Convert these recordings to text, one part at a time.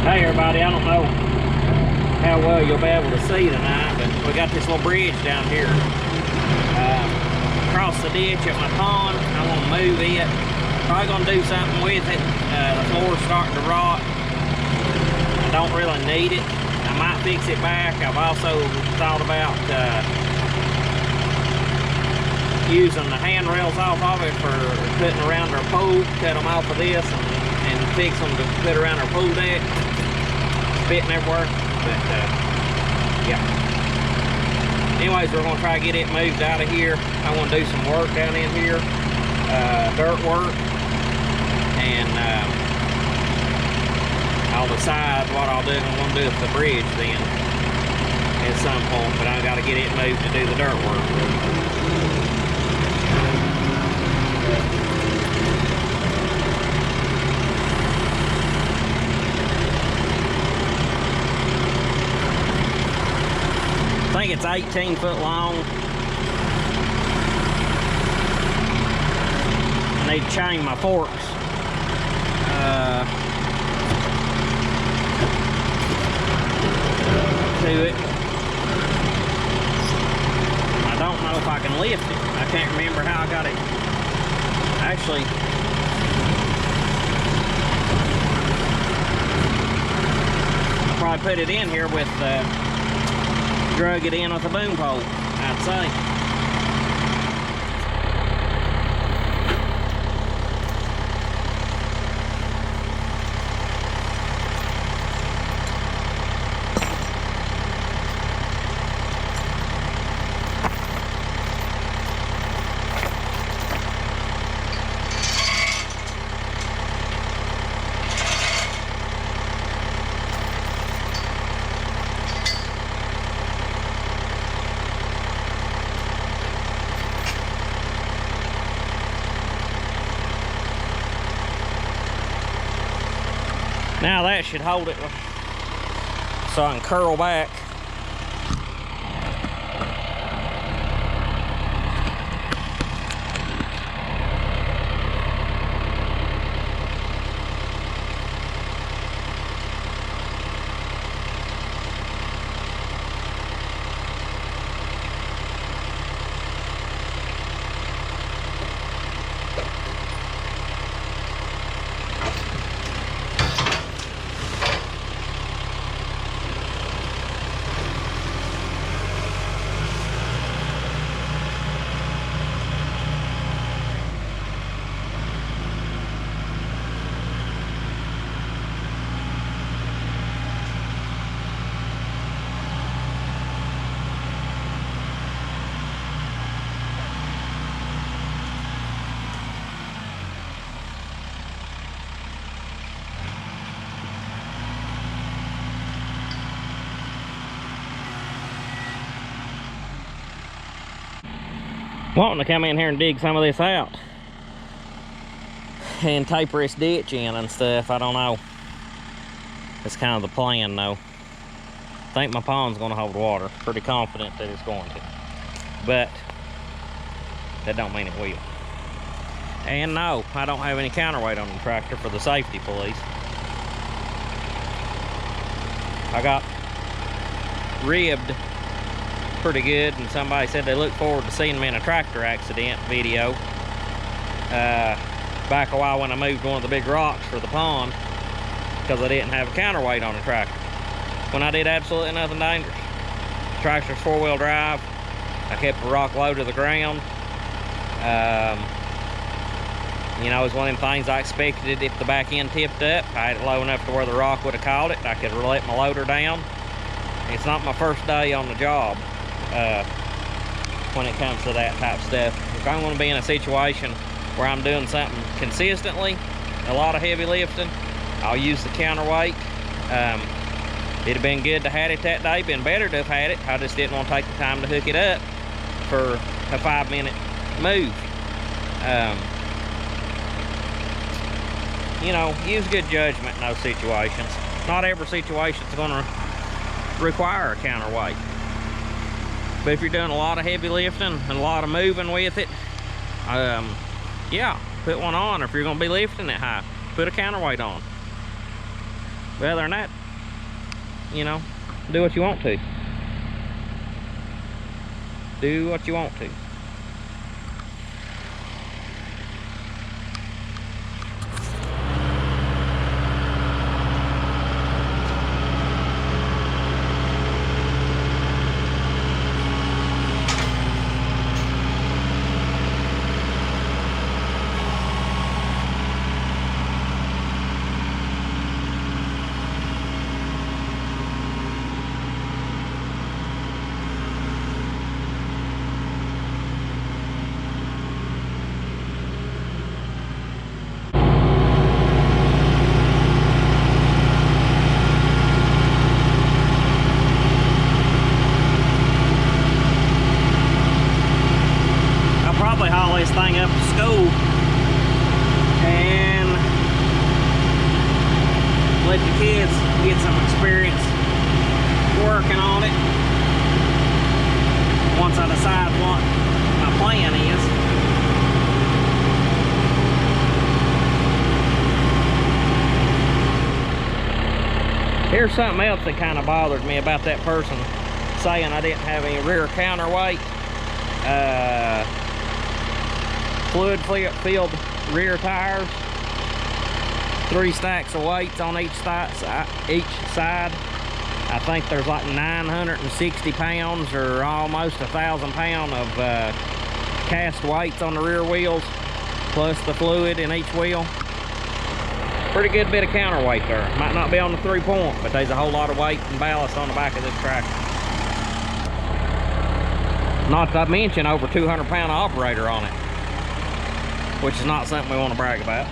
Hey everybody, I don't know how well you'll be able to see tonight, but we got this little bridge down here across the ditch at my pond. I want to move it. Probably going to do something with it. The floor's starting to rot. I don't really need it. I might fix it back. I've also thought about using the handrails off of it for putting around our pool. Cut them off of this and fix them to put around our pool deck. Fitting everywhere, but yeah. Anyways, we're gonna try to get it moved out of here. I want to do some work down in here, dirt work, and I'll decide what I'll do. I'm gonna do it with the bridge then at some point, but I got to get it moved to do the dirt work. I think it's 18 foot long. I need to change my forks. To it. I don't know if I can lift it. I can't remember how I got it. Actually, I'll probably put it in here with drug it in with a boom pole, I'd say. Now that should hold it so I can curl back. Wanting to come in here and dig some of this out and taper this ditch in and stuff. I don't know. It's kind of the plan though. I think my pond's going to hold water. Pretty confident that it's going to, but that don't mean it will. And no, I don't have any counterweight on the tractor for the safety police. I got ribbed pretty good, and somebody said they look forward to seeing me in a tractor accident video back a while when I moved one of the big rocks for the pond because I didn't have a counterweight on the tractor when I did absolutely nothing dangerous. The tractor's four-wheel drive. I kept the rock low to the ground. You know, it was one of them things I expected. If the back end tipped up, I had it low enough to where the rock would have caught it. I could let my loader down. It's not my first day on the job when it comes to that type of stuff. If I want to be in a situation where I'm doing something consistently, a lot of heavy lifting, I'll use the counterweight. It'd have been good to have it that day, been better to have had it. I just didn't want to take the time to hook it up for a 5-minute move. You know, use good judgment in those situations. Not every situation's going to require a counterweight. But if you're doing a lot of heavy lifting and a lot of moving with it, yeah, put one on. If you're going to be lifting it high, put a counterweight on. But other than that, you know, do what you want to. Do what you want to. This thing up to school and let the kids get some experience working on it once I decide what my plan is. Here's something else that kind of bothered me about that person saying I didn't have any rear counterweight. Fluid filled rear tires, 3 stacks of weights on each side. I think there's like 960 pounds or almost 1,000 pounds of cast weights on the rear wheels, plus the fluid in each wheel. Pretty good bit of counterweight there. Might not be on the 3-point, but there's a whole lot of weight and ballast on the back of this tractor. Not to mention over 200-pound operator on it, which is not something we want to brag about.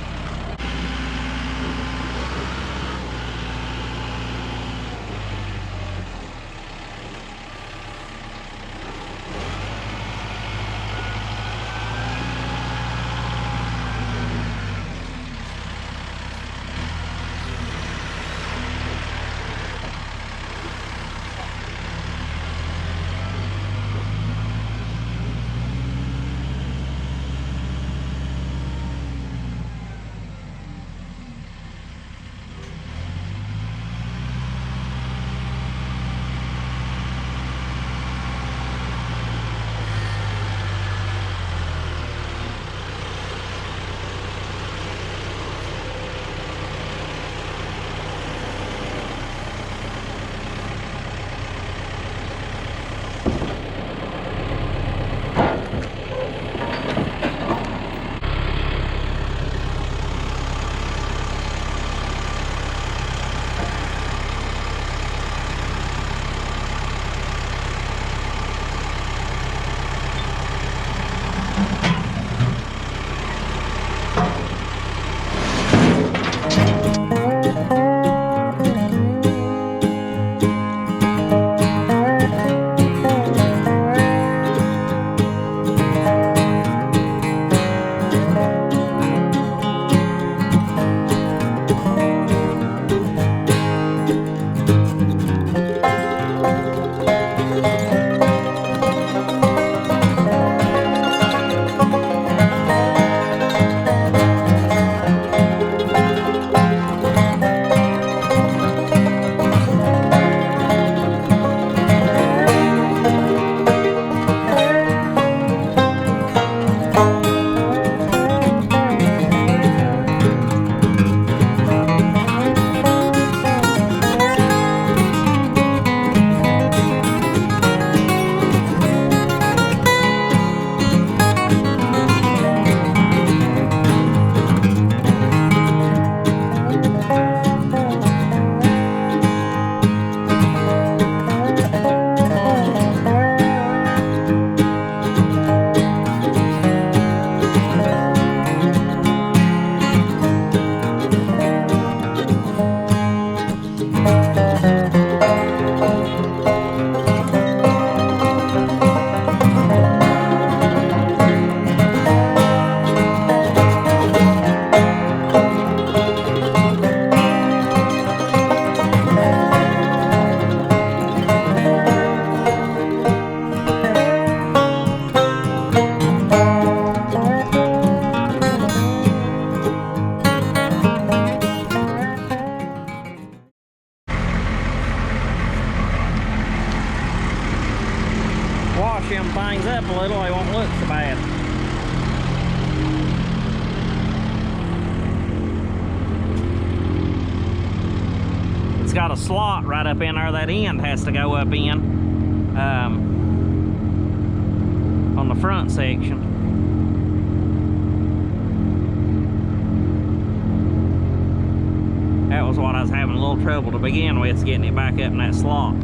polish them things up a little, they won't look so bad. It's got a slot right up in there. That end has to go up in on the front section. That was what I was having a little trouble to begin with, getting it back up in that slot.